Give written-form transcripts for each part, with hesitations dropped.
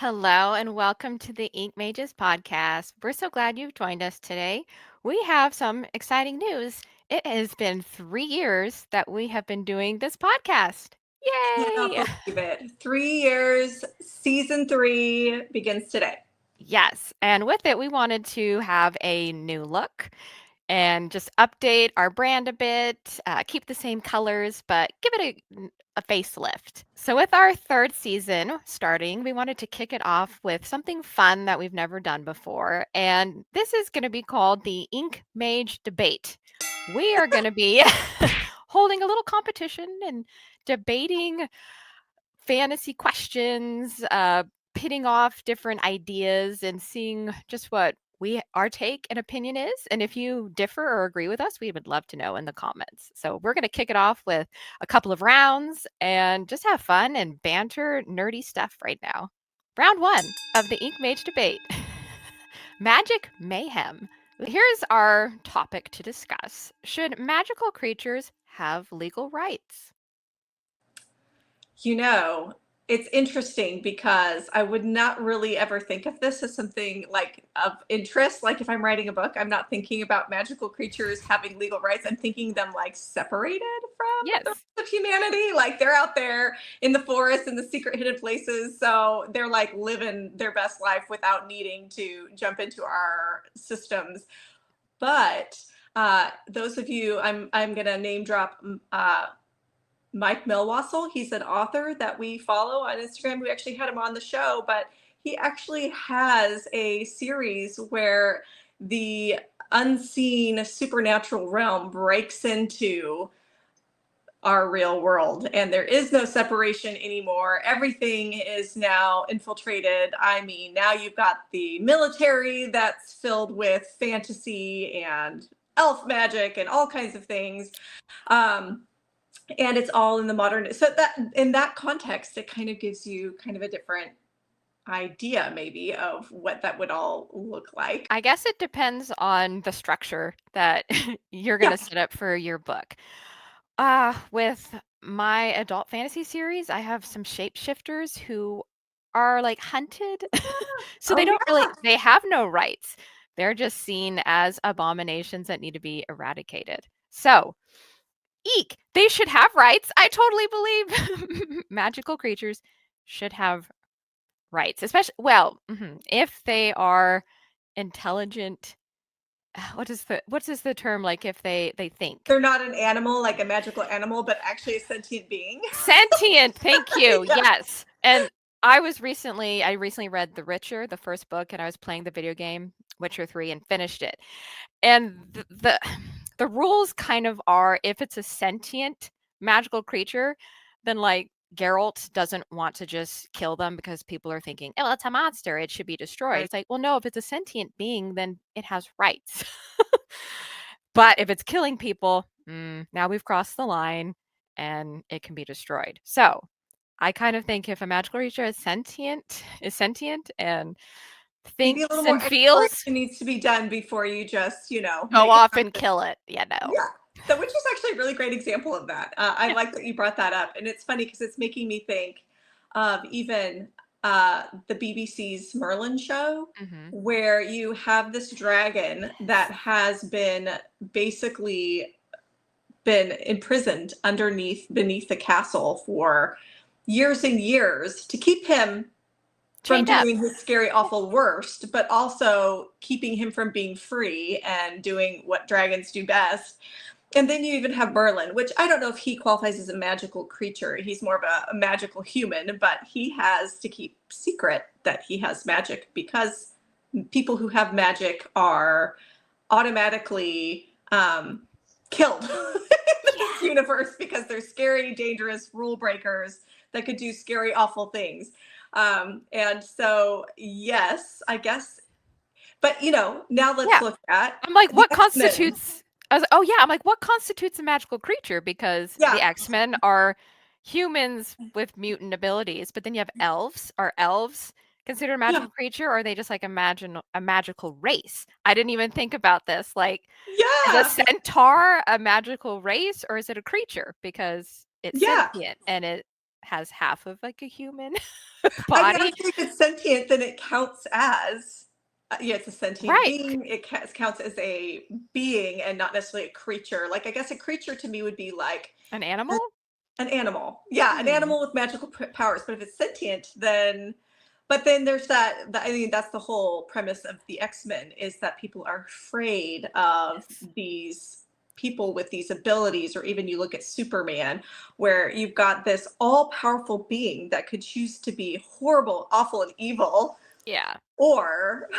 Hello and welcome to the Ink Mages podcast. We're so glad you've joined us today. We have some exciting news. It has been 3 years that we have been doing this podcast. Cannot Yay! believe it. 3 years, season 3 begins today. Yes, and with it, we wanted to have a new look and just update our brand a bit, keep the same colors, but give it a facelift. So, with our third season starting, we wanted to kick it off with something fun that we've never done before. And this is going to be called the Ink Mage Debate. We are going to be holding a little competition and debating fantasy questions, pitting off different ideas and seeing just what our take and opinion is. And if you differ or agree with us, we would love to know in the comments. So we're going to kick it off with a couple of rounds and just have fun and banter nerdy stuff right now. Round 1 of the Ink Mage debate. Magic mayhem. Here's our topic to discuss. Should magical creatures have legal rights? You know, it's interesting because I would not really ever think of this as something like of interest. Like if I'm writing a book, I'm not thinking about magical creatures having legal rights. I'm thinking them like separated from the Yes. rest of humanity. Like they're out there in the forest in the secret hidden places. So they're like living their best life without needing to jump into our systems. But those of you, I'm gonna name drop Mike Melwassel. He's an author that we follow on Instagram. We actually had him on the show, but he actually has a series where the unseen supernatural realm breaks into our real world and there is no separation anymore. Everything is now infiltrated. I mean, now you've got the military that's filled with fantasy and elf magic and all kinds of things. And it's all in the modern, so that in that context it kind of gives you kind of a different idea maybe of what that would all look like. I guess it depends on the structure that you're Yeah. gonna set up for your book. With my adult fantasy series, I have some shapeshifters who are like hunted. So Oh yeah. they have no rights. They're just seen as abominations that need to be eradicated. So, eek, they should have rights. I totally believe magical creatures should have rights, especially if they are intelligent. What is the term, like if they think? They're not an animal like a magical animal but actually a sentient being. Sentient, thank you. Yeah. Yes. And I recently read The Witcher, the first book, and I was playing the video game Witcher 3 and finished it. And the rules kind of are, if it's a sentient magical creature, then like Geralt doesn't want to just kill them because people are thinking, "Oh, it's a monster, it should be destroyed." Right. It's like, well, no, if it's a sentient being, then it has rights. But if it's killing people, now we've crossed the line and it can be destroyed. So I kind of think if a magical creature is sentient and Maybe a little thinks more and feels, exploration needs to be done before you just, go make it off and happen. kill it. Yeah, no. Yeah. The Witch is actually a really great example of that. I Yeah. like that you brought that up. And it's funny because it's making me think of even the BBC's Merlin show, Mhm. where you have this dragon that has been basically been imprisoned beneath the castle for years and years to keep him from Chained up. doing his scary, awful worst, but also keeping him from being free and doing what dragons do best. And then you even have Merlin, which I don't know if he qualifies as a magical creature. He's more of a magical human, but he has to keep secret that he has magic because people who have magic are automatically killed in this Yeah. universe because they're scary, dangerous rule breakers that could do scary, awful things. And so, yes, I guess. But now let's Yeah. look at I'm like, the what X-Men. constitutes oh yeah, I'm like, what constitutes a magical creature? Because the Yeah, X-Men are humans with mutant abilities, but then you have elves. Are elves considered a yeah, magical creature, or are they just like a magical race? I didn't even think about this. Like, is a yeah, centaur a magical race or is it a creature? Because it's yeah. sentient and it has half of like a human I mean, I body. think if it's sentient, then it counts as yeah, it's a sentient Right. being. It counts as a being and not necessarily a creature. Like, I guess a creature to me would be like An animal? a an animal. Yeah, an Hmm. animal with magical powers. But if it's sentient, then but then there's I mean, that's the whole premise of the X-Men is that people are afraid of Yes. these people with these abilities, or even you look at Superman, where you've got this all-powerful being that could choose to be horrible, awful, and evil, Yeah. or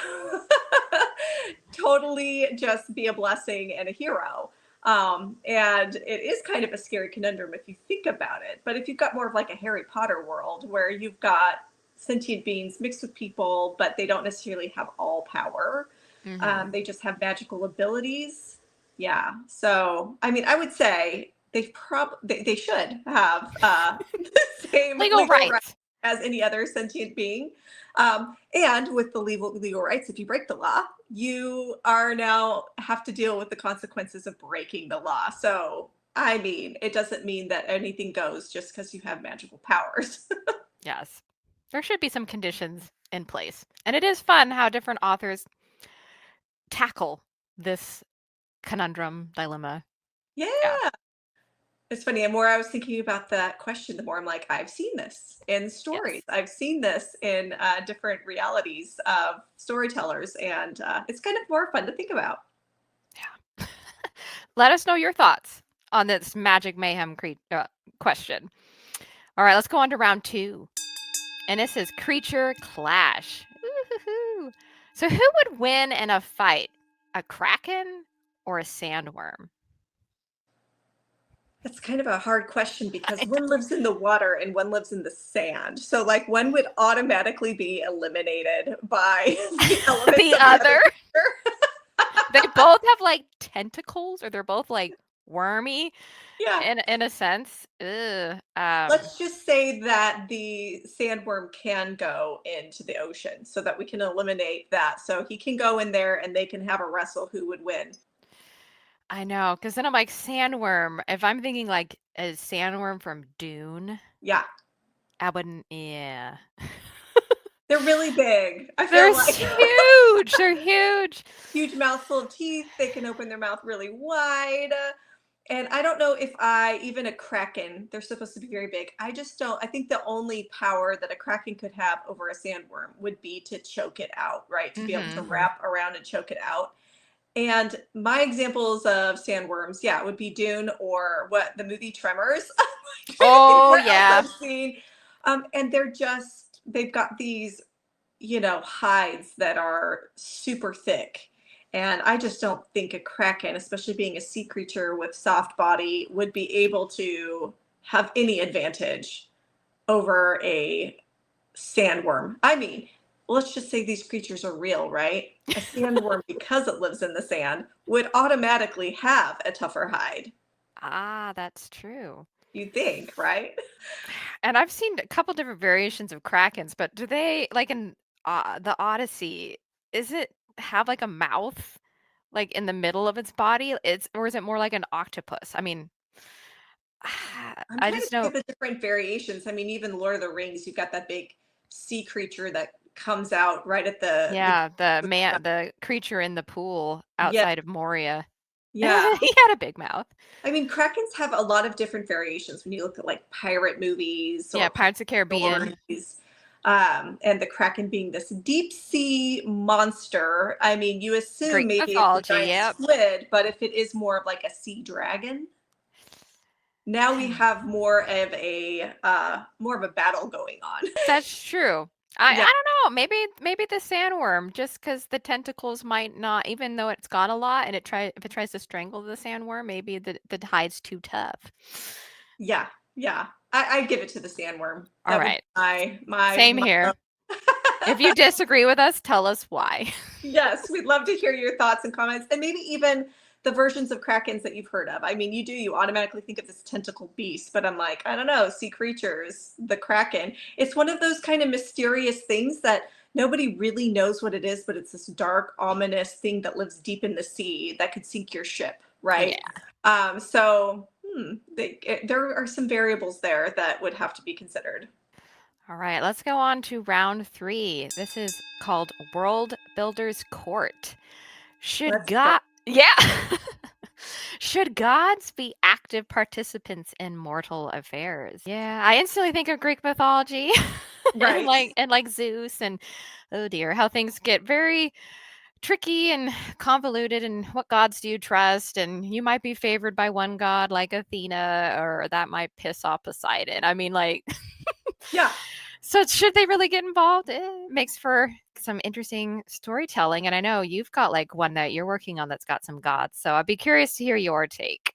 totally just be a blessing and a hero. And it is kind of a scary conundrum if you think about it. But if you've got more of like a Harry Potter world where you've got sentient beings mixed with people, but they don't necessarily have all power, Hmm. they just have magical abilities. Yeah. So, I mean, I would say they should have the same Legal legal rights rights. as any other sentient being. And with the legal rights, if you break the law, you are now have to deal with the consequences of breaking the law. So, I mean, it doesn't mean that anything goes just because you have magical powers. Yes. There should be some conditions in place. And it is fun how different authors tackle this conundrum dilemma. Yeah. Yeah. It's funny. The more I was thinking about that question, the more I'm like, I've seen this in stories. Yes. I've seen this in different realities of storytellers, and it's kind of more fun to think about. Yeah. Let us know your thoughts on this magic mayhem question. All right, let's go on to round two. And this is creature clash. Ooh-hoo-hoo. So, who would win in a fight? A kraken or a sandworm? That's kind of a hard question because I one lives in the water and one lives in the sand. So, like, one would automatically be eliminated by the know. elements The of the other other, creature. they both have like tentacles, or they're both like wormy Yeah. in a sense. Ugh. Let's just say that the sandworm can go into the ocean so that we can eliminate that. So he can go in there and they can have a wrestle who would win. I know, because then I'm like sandworm. If I'm thinking like a sandworm from Dune, Yeah. I wouldn't. Yeah, They're really big. I they're feel like huge. They're huge. huge mouthful of teeth. They can open their mouth really wide. And I don't know if even a kraken, they're supposed to be very big. I just don't, I think the only power that a kraken could have over a sandworm would be to choke it out, right? To be able to Hmm. wrap around and choke it out. And my examples of sandworms, yeah, would be Dune or what the movie Tremors. Trying to think Oh where else yeah. I've seen. And they've got these, hides that are super thick. And I just don't think a kraken, especially being a sea creature with soft body, would be able to have any advantage over a sandworm. I mean, let's just say these creatures are real, right? A sandworm, because it lives in the sand, would automatically have a tougher hide. Ah, that's true. You think, right? And I've seen a couple different variations of krakens, but do they like in the Odyssey? Is it have like a mouth like in the middle of its body? It's or is it more like an octopus? I mean, I'm I trying to just think know. of the different variations. I mean, even Lord of the Rings, you've got that big sea creature that comes out right at the Yeah, beginning. the creature in the pool Yeah, outside of Moria. He yeah. had a big mouth. I mean, krakens have a lot of different variations when you look at like pirate movies Yeah, or pirate Pirates of the Caribbean. stories. And the kraken being this deep sea monster. I mean, you assume Greek maybe it's a mythology. giant Yep. squid, but if it is more of like a sea dragon, now we have more of a battle going on. That's true. I Yeah, don't know. Maybe the sandworm, just because the tentacles might not, even though it's got a lot, and if it tries to strangle the sandworm, maybe the hide's too tough. yeah, yeah. I give it to the sandworm. All That would be right, same my here. vote. If you disagree with us, tell us why. Yes, we'd love to hear your thoughts and comments, and maybe even the versions of krakens that you've heard of. I mean, you automatically think of this tentacle beast, but I'm like, I don't know, sea creatures, the kraken. It's one of those kind of mysterious things that nobody really knows what it is, but it's this dark, ominous thing that lives deep in the sea that could sink your ship, Yeah. right? So there are some variables there that would have to be considered. All right, let's go on to round 3. This is called World Builder's Court. Should Let's go. God Yeah. Should gods be active participants in mortal affairs? Yeah, I instantly think of Greek mythology and Right. like Zeus and oh dear, how things get very tricky and convoluted and what gods do you trust and you might be favored by one god like Athena or that might piss off Poseidon. I mean like Yeah. so should they really get involved? It makes for some interesting storytelling and I know you've got like one that you're working on that's got some gods. So I'd be curious to hear your take.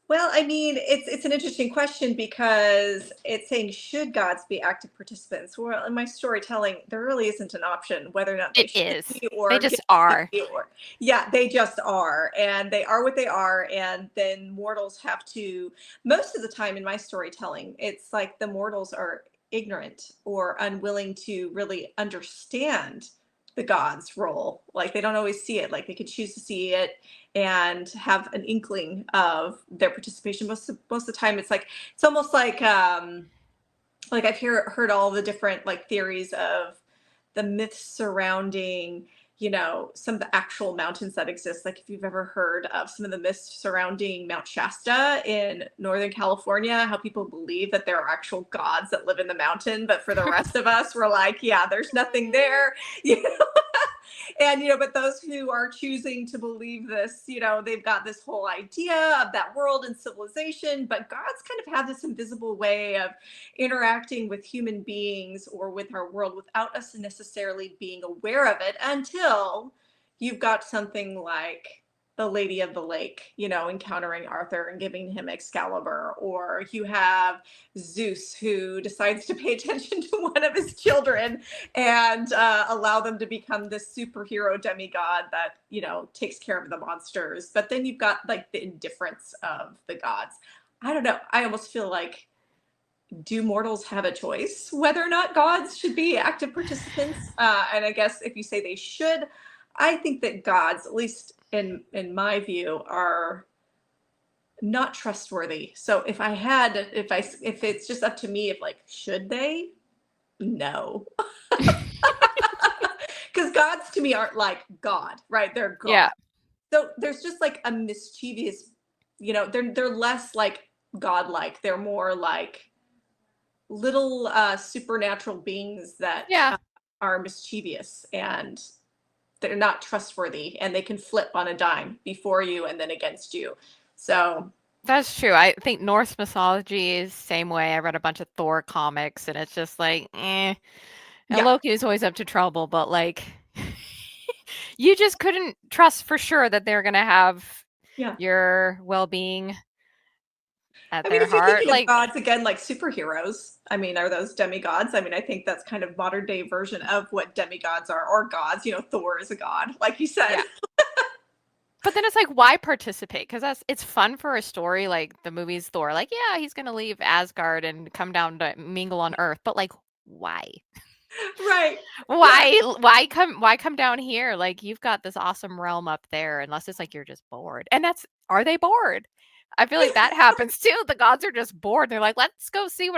Well, I mean, it's an interesting question because it's saying should gods be active participants? Well, in my storytelling, there really isn't an option whether or not they It should is. be They or get just to are. be or yeah, they just are, and they are what they are, and then mortals have to. Most of the time in my storytelling, it's like the mortals are ignorant or unwilling to really understand the gods' role. Like they don't always see it. Like they could choose to see it and have an inkling of their participation. Most of the time, it's almost like I've heard all the different like theories of the myths surrounding, some of the actual mountains that exist. Like if you've ever heard of some of the myths surrounding Mount Shasta in Northern California, how people believe that there are actual gods that live in the mountain, but for the rest of us, we're like, yeah, there's nothing there. You know, and but those who are choosing to believe this, they've got this whole idea of that world and civilization, but gods kind of have this invisible way of interacting with human beings or with our world without us necessarily being aware of it until you've got something like the Lady of the Lake, encountering Arthur and giving him Excalibur, or you have Zeus who decides to pay attention to one of his children and allow them to become this superhero demigod that takes care of the monsters. But then you've got like the indifference of the gods. I don't know. I almost feel like, do mortals have a choice whether or not gods should be active participants? And I guess if you say they should, I think that gods, at least in my view, are not trustworthy. So if it's just up to me, if like should they? No, because gods to me aren't like God, right? They're Yeah. God. So there's just like a mischievous, they're less like godlike. They're more like little supernatural beings that Yeah. are mischievous and they're not trustworthy and they can flip on a dime before you and then against you. So That's true. I think Norse mythology is same way. I read a bunch of Thor comics and it's just like, eh. And yeah, Loki is always up to trouble, but like you just couldn't trust for sure that they're gonna have yeah. your well-being at I mean, their if you're heart. thinking of Like, gods again, like superheroes, I mean, are those demigods? I mean, I think that's kind of modern day version of what demigods are, or gods. Thor is a god, like you said. yeah. But then it's like, why participate? Because it's fun for a story like the movies Thor. Like, yeah, he's gonna leave Asgard and come down to mingle on Earth. But like, why? Right. Yeah. Why come down here? Like, you've got this awesome realm up there, unless it's like you're just bored. And that's are they bored? I feel like that happens too. The gods are just bored. They're like, let's go see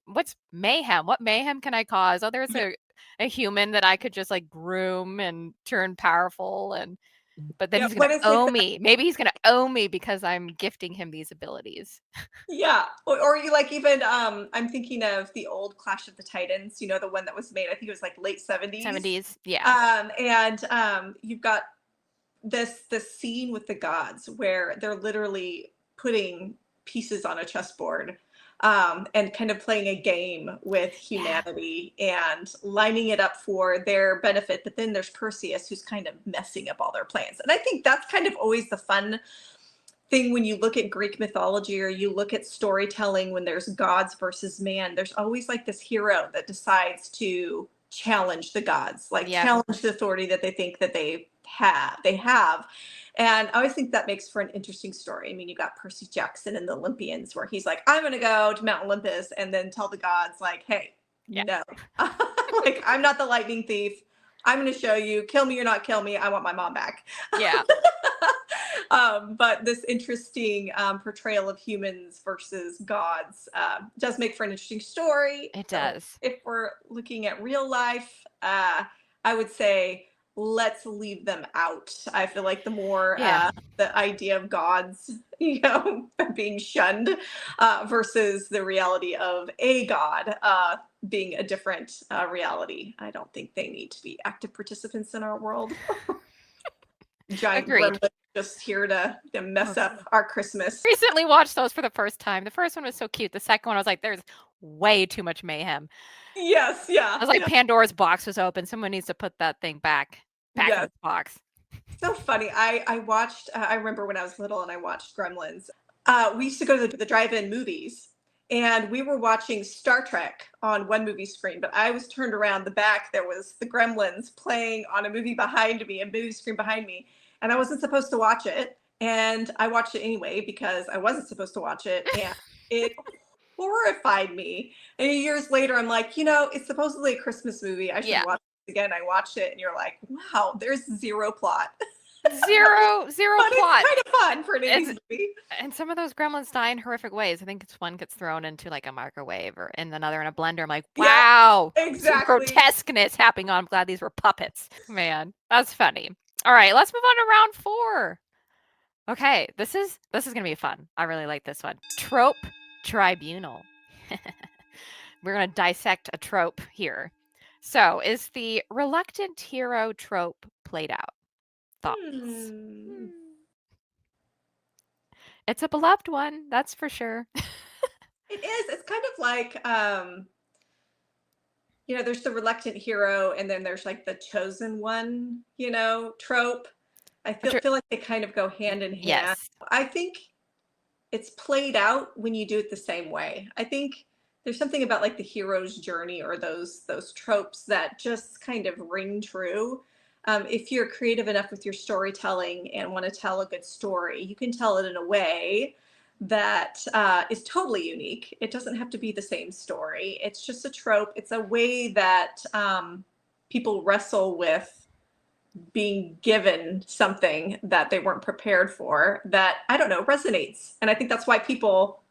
what's mayhem? What mayhem can I cause? Oh, there's Yeah. a human that I could just like groom and turn powerful and but then Yeah. he's gonna What is it? owe me. Maybe he's gonna owe me because I'm gifting him these abilities. Yeah. Or you like even I'm thinking of the old Clash of the Titans, the one that was made, I think it was like late 70s. 70s. Yeah. And you've got this scene with the gods where they're literally putting pieces on a chessboard, and kind of playing a game with Yeah. humanity and lining it up for their benefit. But then there's Perseus who's kind of messing up all their plans. And I think that's kind of always the fun thing when you look at Greek mythology or you look at storytelling when there's gods versus man, there's always like this hero that decides to challenge the gods, like Yep. challenge the authority that they think that they have. And I always think that makes for an interesting story. I mean, you got Percy Jackson and the Olympians where he's like, I'm gonna go to Mount Olympus and then tell the gods, like, hey, Yeah. no. Like, I'm not the lightning thief. I'm gonna show you, kill me or not kill me. I want my mom back. Yeah. But this interesting portrayal of humans versus gods does make for an interesting story. It So does. if we're looking at real life, I would say let's leave them out. I feel like the more Yeah, the idea of gods, being shunned versus the reality of a god being a different reality. I don't think they need to be active participants in our world. Giant agreed. gremlin just here to Oh, mess up our Christmas. recently watched those for the first time. The first one was so cute. The second one, I was like, there's way too much mayhem. Yes, I yeah, was like, yeah, Pandora's box was open. Someone needs to put that thing back in yes. its box. So funny. I watched. I remember when I was little and I watched Gremlins. We used to go to the drive-in movies, and we were watching Star Trek on one movie screen. But I was turned around. The back there was the Gremlins playing on a movie behind me, a movie screen behind me, and I wasn't supposed to watch it. And I watched it anyway because I wasn't supposed to watch it, and it horrified me. And years later, I'm like, it's supposedly a Christmas movie. I should Yeah. watch it again. I watched it, and you're like, wow, there's zero plot. Zero But it's plot. kind of fun for an It's 80s movie. and some of those gremlins die in horrific ways. I think it's one gets thrown into like a microwave or and another in a blender. I'm like, Yeah, wow, some exactly. grotesqueness happening on. I'm glad these were puppets. Man, that's funny. All right, let's move on to round four. Okay, this is gonna be fun. I really like this one. Trope tribunal. We're gonna dissect a trope here. So, is the reluctant hero trope played out? Thoughts? Hmm. Hmm. It's a beloved one, that's for sure. It is. It's kind of like, there's the reluctant hero, and then there's like the chosen one, trope. I A tr- feel like they kind of go hand in hand. yes. I think it's played out when you do it the same way. I think there's something about like the hero's journey or those tropes that just kind of ring true. If you're creative enough with your storytelling and want to tell a good story, you can tell it in a way that is totally unique. It doesn't have to be the same story. It's just a trope. It's a way that people wrestle with being given something that they weren't prepared for that I don't know resonates. And I think that's why people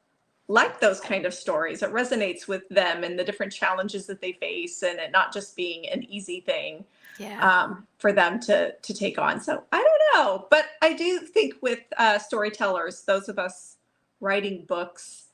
like those kind of stories. It resonates with them and the different challenges that they face, and it not just being an easy thing Yeah. for them to take on. So I don't know, but I do think with storytellers, those of us writing books,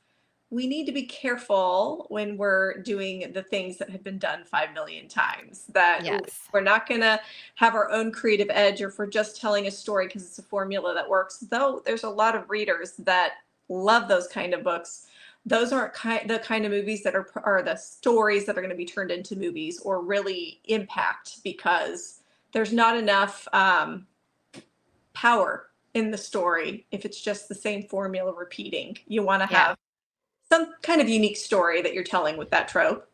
we need to be careful when we're doing the things that have been done 5 million times. That Yes. we're not going to have our own creative edge, or if we're just telling a story because it's a formula that works. Though there's a lot of readers that love those kind of books. Those aren't the kind of movies that are the stories that are going to be turned into movies or really impact, because there's not enough power in the story if it's just the same formula repeating. You want to Yeah. have some kind of unique story that you're telling with that trope.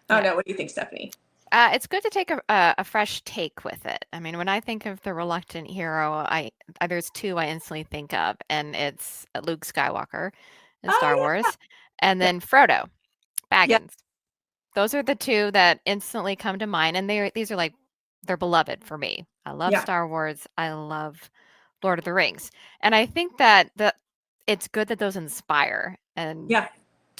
I don't Yeah. know. What do you think, Stephanie? It's good to take a fresh take with it. I mean, when I think of the reluctant hero, there's two I instantly think of, and it's Luke Skywalker in Star Oh Wars, and yeah, then Frodo yeah, Baggins. Those are the two that instantly come to mind, and these are like they're beloved for me. I love yeah, Star Wars. I love Lord of the Rings, and I think that it's good that those inspire and yeah,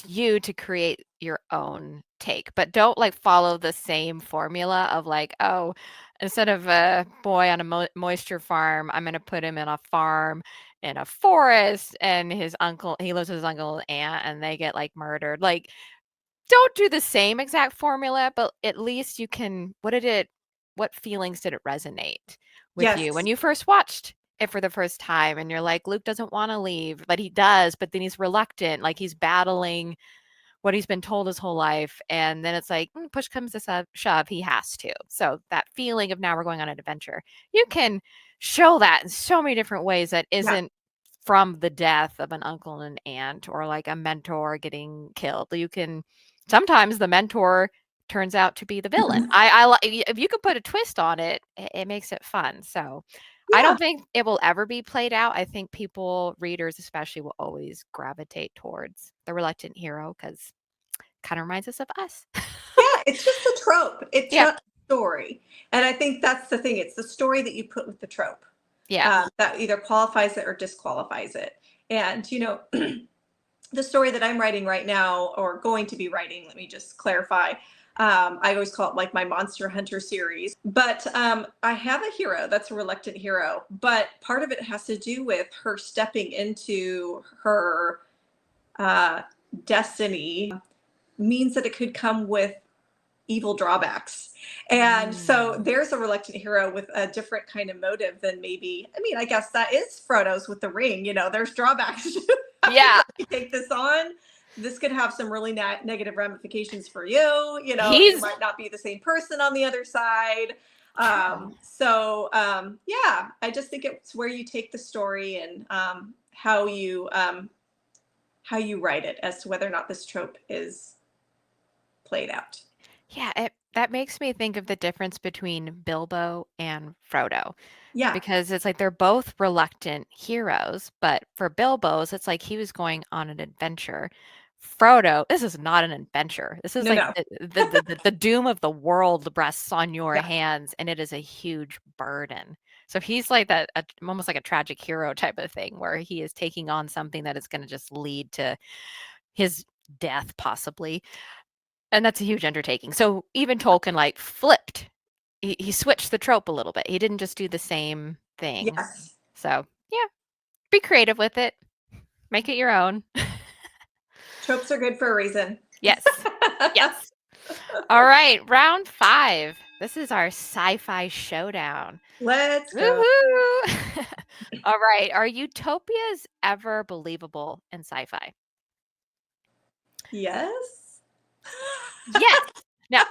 you to create your own take, but don't like follow the same formula of like, oh, instead of a boy on a moisture farm, I'm going to put him in a farm in a forest and he lives with his uncle and aunt and they get like murdered. Like, don't do the same exact formula, but at least you can, what feelings did it resonate with you when yes, you first watched it for the first time and you're like, Luke doesn't want to leave, but he does, but then he's reluctant, like he's battling what he's been told his whole life. And then it's like, push comes to shove, he has to. So that feeling of now we're going on an adventure, you can show that in so many different ways that yeah, isn't from the death of an uncle and an aunt or like a mentor getting killed. You can sometimes the mentor turns out to be the villain. If you could put a twist on it, it makes it fun. So I yeah, don't think it will ever be played out. I think people, readers especially, will always gravitate towards the reluctant hero because kind of reminds us of us. yeah. It's just a trope. It's Yep. not a story, and I think that's the thing. It's the story that you put with the trope. Yeah. that either qualifies it or disqualifies it. And, the story that I'm writing right now, or going to be writing, let me just clarify. I always call it like my Monster Hunter series. But I have a hero that's a reluctant hero, but part of it has to do with her stepping into her uh, destiny, means that it could come with evil drawbacks. And so Mm. there's a reluctant hero with a different kind of motive than maybe, I mean, I guess that is Frodo's with the ring. There's drawbacks to having Yeah. to take this on. This could have some really negative ramifications for you. You He's might not be the same person on the other side. true. Yeah, I just think it's where you take the story and how you write it as to whether or not this trope is played out. Yeah, that makes me think of the difference between Bilbo and Frodo, Yeah, because it's like they're both reluctant heroes, but for Bilbo's, it's like he was going on an adventure. Frodo, this is not an adventure. This is no, like no, the doom of the world rests on your yeah, hands, and it is a huge burden. So he's like that, almost like a tragic hero type of thing, where he is taking on something that is going to just lead to his death, possibly. And that's a huge undertaking. So even Tolkien, like, flipped. He switched the trope a little bit. He didn't just do the same thing. yes. So, yeah, be creative with it. Make it your own. Tropes are good for a reason. Yes. Yes. All right, round 5. This is our sci-fi showdown. Let's go. Woohoo! All right, are utopias ever believable in sci-fi? Yes. Yes. Now,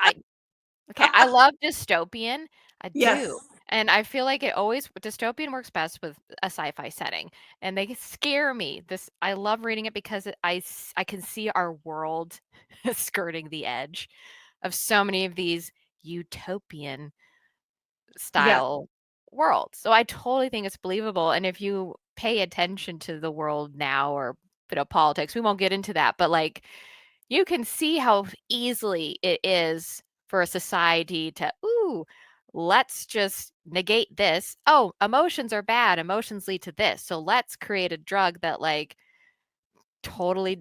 okay, I love dystopian. I do. Yes. And I feel like it always dystopian works best with a sci-fi setting, and they scare me. I love reading it because I can see our world skirting the edge of so many of these utopian Yes. style worlds. So I totally think it's believable, and if you pay attention to the world now, or politics, we won't get into that, but like you can see how easily it is for a society to, ooh, let's just negate this. Oh, emotions are bad. Emotions lead to this. So let's create a drug that like totally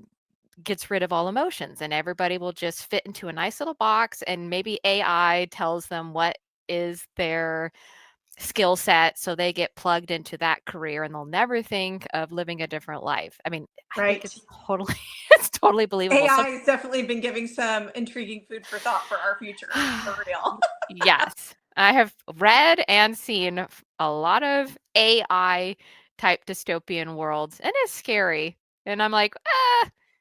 gets rid of all emotions, and everybody will just fit into a nice little box, and maybe AI tells them what is their skill set, so they get plugged into that career and they'll never think of living a different life. I mean, I think Right. it's totally it's totally believable. So AI has definitely been giving some intriguing food for thought for our future, for real. yes, I have read and seen a lot of AI type dystopian worlds, and it's scary. And I'm like,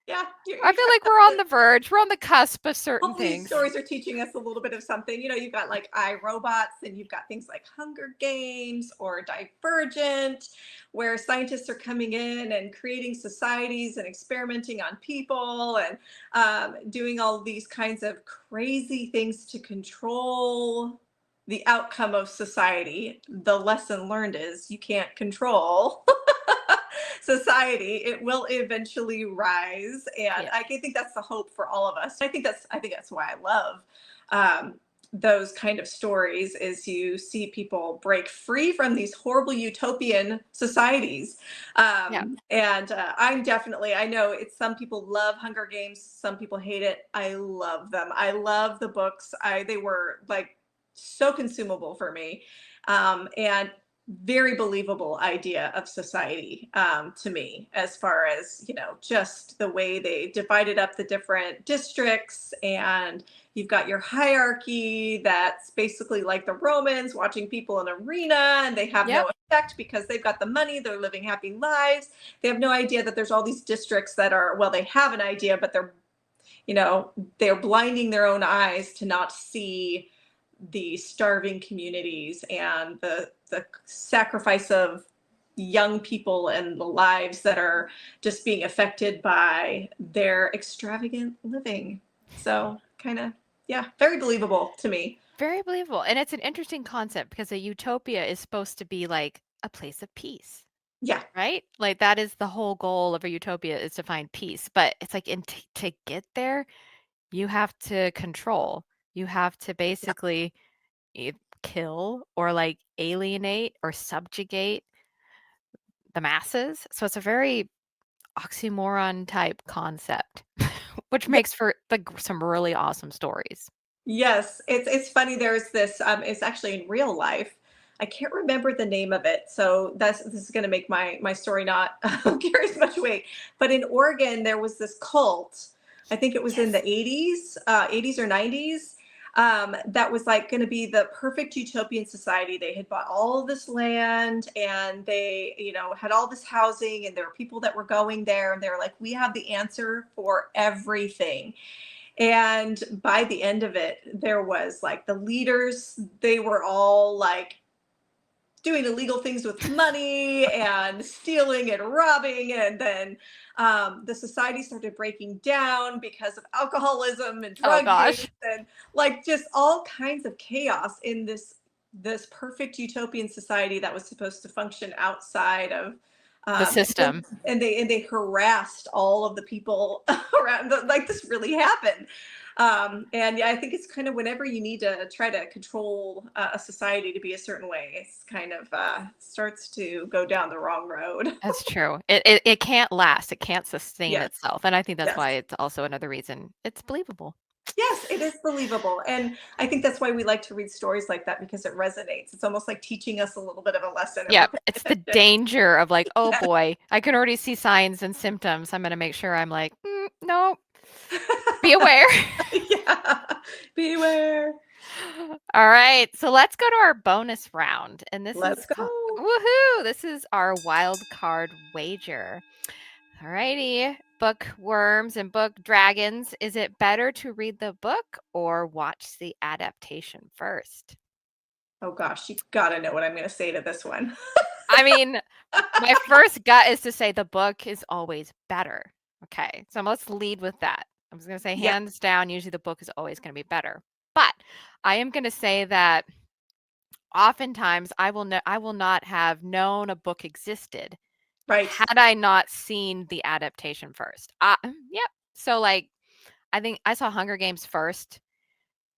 Yeah, I you're feel like we're on the verge. We're on the cusp of certain hopefully these things. stories are teaching us a little bit of something. You've got like iRobots, and you've got things like Hunger Games or Divergent, where scientists are coming in and creating societies and experimenting on people, and doing all these kinds of crazy things to control the outcome of society. The lesson learned is you can't control society. It will eventually rise, and Yeah. I think that's the hope for all of us. I think that's why I love um, those kind of stories, is you see people break free from these horrible utopian societies. Yeah. And I'm definitely, I know it's, some people love Hunger Games, some people hate it. I love them. I love the books. They were like so consumable for me. And very believable idea of society, to me, as far as just the way they divided up the different districts, and you've got your hierarchy that's basically like the Romans watching people in an arena, and they have Yep. no effect because they've got the money, they're living happy lives. They have no idea that there's all these districts that are, well, they have an idea, but they're blinding their own eyes to not see the starving communities and the sacrifice of young people and the lives that are just being affected by their extravagant living. So kind of, yeah, very believable to me. Very believable. And it's an interesting concept because a utopia is supposed to be like a place of peace. Yeah, Right? Like, that is the whole goal of a utopia, is to find peace, but it's like to get there, you have to control. You have to yeah, basically e kill or, like, alienate or subjugate. the masses. So it's a very oxymoron type concept, which makes for like some really awesome stories. Yes, it's funny. There's this. It's actually in real life. I can't remember the name of it, so this is going to make my story not carry as much weight. But in Oregon, there was this cult. I think it was in the Yes. 80s, 80s or 90s. That was like going to be the perfect utopian society. They had bought all this land, and they, had all this housing, and there were people that were going there, and they were like, "We have the answer for everything." And by the end of it, there was like the leaders, they were all like doing illegal things with money and stealing and robbing. And then the society started breaking down because of alcoholism and Oh drug use, gosh, and like just all kinds of chaos in this perfect utopian society that was supposed to function outside of the and, system. and they harassed all of the people around like this really happened. And yeah, I think it's kind of whenever you need to try to control a society to be a certain way, it's kind of starts to go down the wrong road. That's true. It can't last. It can't sustain Yes, itself, and I think that's yes, why it's also another reason it's believable. yes, it is believable. And I think that's why we like to read stories like that, because it resonates. It's almost like teaching us a little bit of a lesson, and we're Yep, paying it's the attention. danger of like, "Oh Yes. boy, I can already see signs and symptoms. I'm gonna make sure I'm like, no, be aware." Yeah. Beware. All right, so let's go to our bonus round, and this Let's is called go. woohoo! This is our wild card wager. All righty, bookworms and book dragons. Is it better to read the book or watch the adaptation first? Oh gosh, you gotta know what I'm gonna say to this one. I mean, my first gut is to say the book is always better. Okay, so let's lead with that. I was going to say Yeah, hands down, usually the book is always going to be better. But I am going to say that oftentimes I will not have known a book existed right. had I not seen the adaptation first. Yep. So like I think I saw Hunger Games first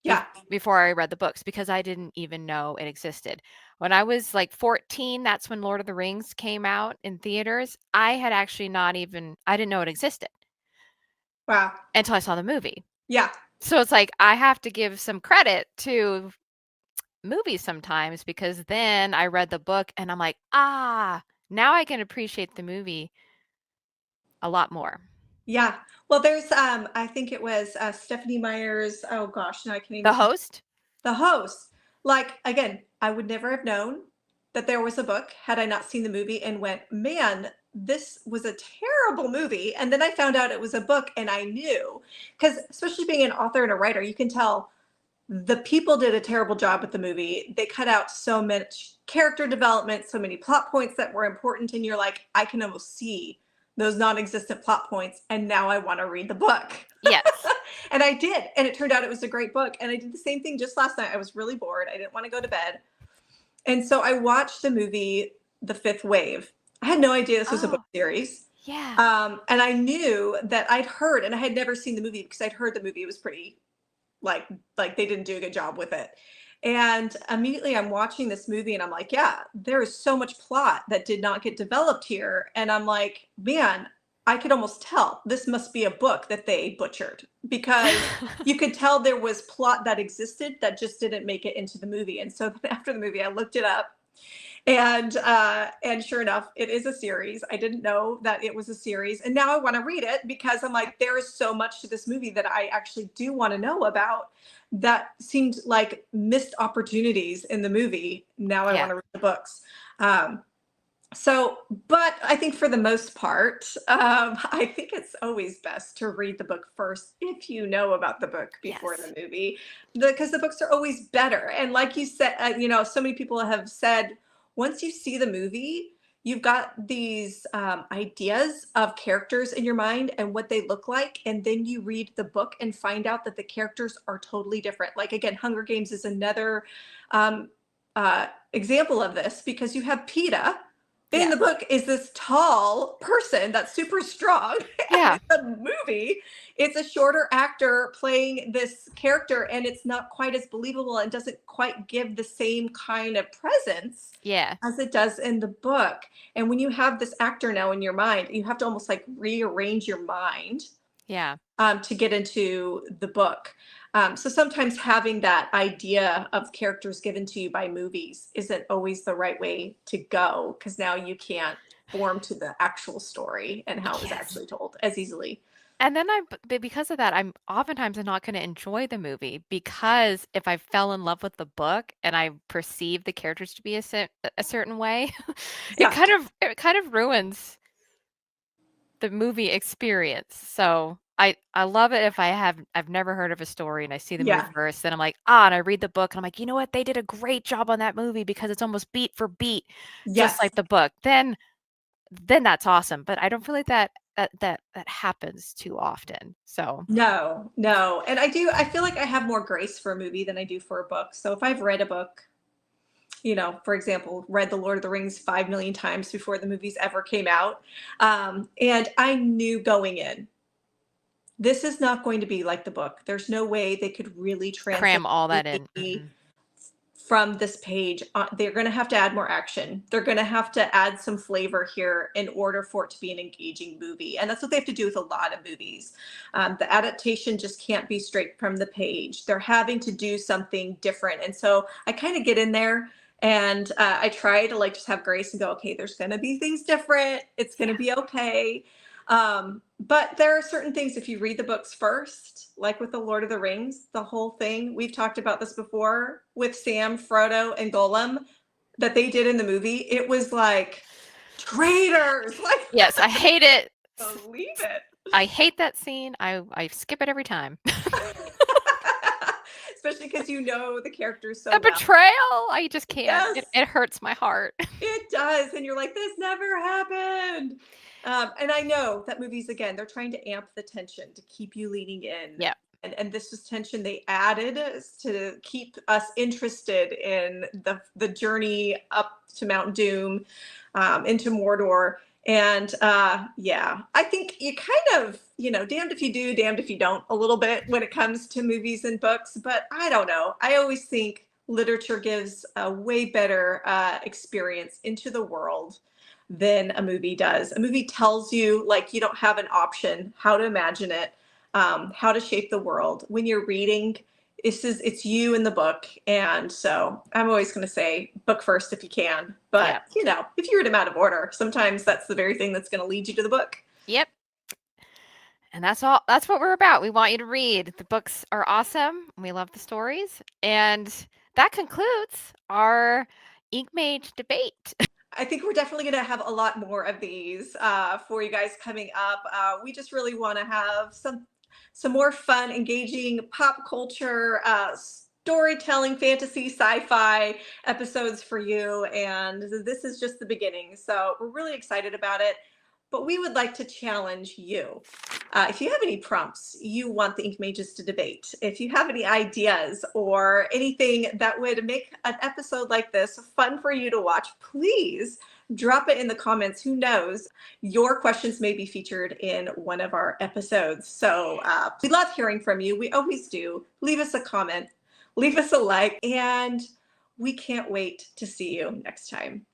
Yeah. before I read the books because I didn't even know it existed. When I was like 14, that's when Lord of the Rings came out in theaters. I had actually not even I didn't know it existed Wow. until I saw the movie. Yeah. So it's like I have to give some credit to movies sometimes because then I read the book and I'm like, "Ah, now I can appreciate the movie a lot more." Yeah. Well, there's I think it was Stephanie Meyer's, oh gosh, now I can't even The think. host? The host. Like again, I would never have known that there was a book had I not seen the movie and went, "Man, this was a terrible movie." And then I found out it was a book, and I knew, cuz especially being an author and a writer, you can tell the people did a terrible job with the movie. They cut out so much character development, so many plot points that were important, and you're like, I can almost see those non-existent plot points, and now I want to read the book. Yes. And I did, and it turned out it was a great book. And I did the same thing just last night. I was really bored. I didn't want to go to bed, and so I watched the movie The Fifth Wave. I had no idea this was a book Oh, series. yeah. And I knew that I'd heard, and I had never seen the movie because I'd heard the movie was pretty like they didn't do a good job with it. And immediately I'm watching this movie, and I'm like, yeah, there is so much plot that did not get developed here. And I'm like, man, I could almost tell this must be a book that they butchered, because you could tell there was plot that existed that just didn't make it into the movie. And so then after the movie, I looked it up, and sure enough, it is a series. I didn't know that it was a series, and now I want to read it because I'm like, there is so much to this movie that I actually do want to know about, that seemed like missed opportunities in the movie. Now I Yeah. want to read the books. um, so, but I think for the most part, I think it's always best to read the book first if you know about the book before Yes. the movie, because the books are always better. And like you said, so many people have said, once you see the movie, you've got these ideas of characters in your mind and what they look like. And then you read the book and find out that the characters are totally different. Like, again, Hunger Games is another example of this, because you have PETA, in Yeah. the book is this tall person that's super strong. And in Yeah. the movie, it's a shorter actor playing this character, and it's not quite as believable and doesn't quite give the same kind of presence Yeah. as it does in the book. And when you have this actor now in your mind, you have to almost like rearrange your mind Yeah. to get into the book. So sometimes having that idea of characters given to you by movies isn't always the right way to go, because now you can't form to the actual story and how it was Yes. actually told as easily. And then because of that, I'm oftentimes I'm not gonna enjoy the movie because if I fell in love with the book and I perceive the characters to be a certain way, Yeah, it kind of ruins the movie experience. So I love it if I've never heard of a story and I see the movie yeah, first, then I'm like, ah, and I read the book and I'm like, you know what? They did a great job on that movie because it's almost beat for beat, just yes. like the book. Then that's awesome. But I don't feel like that happens too often. So No, no. And I feel like I have more grace for a movie than I do for a book. So if I've read a book, for example, read The Lord of the Rings 5 million times before the movies ever came out. And I knew going in, this is not going to be like the book. There's no way they could really translate cram all that in. me from this page. They're going to have to add more action. They're going to have to add some flavor here in order for it to be an engaging movie. And that's what they have to do with a lot of movies. The adaptation just can't be straight from the page. They're having to do something different. And so I kind of get in there and I try to like just have grace and go, okay, there's going to be things different. It's going to Yeah. be okay. But there are certain things, if you read the books first, like with the Lord of the Rings, the whole thing, we've talked about this before with Sam, Frodo, and Gollum that they did in the movie. It was like traitors, like Yes, I hate it. believe it. I hate that scene. I skip it every time. Especially because you know the characters so The well. betrayal, I just can't. Yes, It hurts my heart. it does. And you're like, this never happened. And I know that movies, again, they're trying to amp the tension to keep you leaning in. Yeah. And this was tension they added to keep us interested in the journey up to Mount Doom, into Mordor. And yeah, I think you kind of, damned if you do, damned if you don't, a little bit when it comes to movies and books. But I don't know. I always think literature gives a way better experience into the world than a movie does. A movie tells you, like, you don't have an option how to imagine it, how to shape the world. When you're reading, it's you in the book. And so I'm always going to say book first if you can. Yeah. But if you read them out of order, sometimes that's the very thing that's going to lead you to the book. Yep. And that's all that's what we're about. We want you to read. The books are awesome. We love the stories. And that concludes our Ink Mage debate. I think we're definitely going to have a lot more of these for you guys coming up. We just really want to have some more fun, engaging pop culture, storytelling, fantasy, sci-fi episodes for you. And this is just the beginning. So we're really excited about it. But we would like to challenge you. If you have any prompts you want the Ink Mages to debate, if you have any ideas or anything that would make an episode like this fun for you to watch, please drop it in the comments. Who knows? Your questions may be featured in one of our episodes. So we love hearing from you. We always do. Leave us a comment, leave us a like, and we can't wait to see you next time.